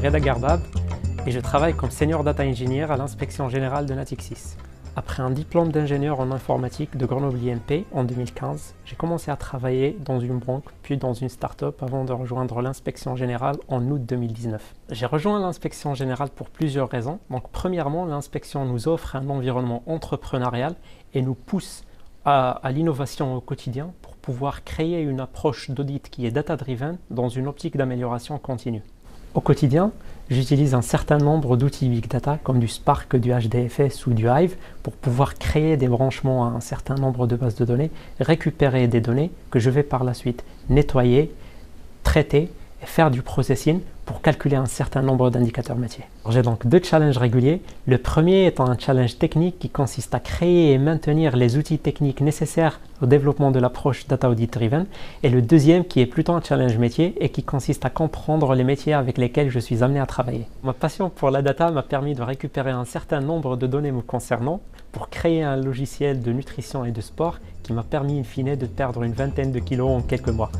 Reda Garbab et je travaille comme Senior Data Engineer à l'Inspection Générale de Natixis. Après un diplôme d'ingénieur en informatique de Grenoble INP en 2015, j'ai commencé à travailler dans une banque puis dans une start-up avant de rejoindre l'Inspection Générale en août 2019. J'ai rejoint l'Inspection Générale pour plusieurs raisons. Donc, premièrement, l'inspection nous offre un environnement entrepreneurial et nous pousse à l'innovation au quotidien pour pouvoir créer une approche d'audit qui est data-driven dans une optique d'amélioration continue. Au quotidien, j'utilise un certain nombre d'outils Big Data comme du Spark, du HDFS ou du Hive pour pouvoir créer des branchements à un certain nombre de bases de données, récupérer des données que je vais par la suite nettoyer, traiter et faire du processing pour calculer un certain nombre d'indicateurs métiers. J'ai donc deux challenges réguliers. Le premier étant un challenge technique qui consiste à créer et maintenir les outils techniques nécessaires au développement de l'approche Data Audit Driven. Et le deuxième qui est plutôt un challenge métier et qui consiste à comprendre les métiers avec lesquels je suis amené à travailler. Ma passion pour la data m'a permis de récupérer un certain nombre de données me concernant pour créer un logiciel de nutrition et de sport qui m'a permis in fine de perdre une vingtaine de kilos en quelques mois.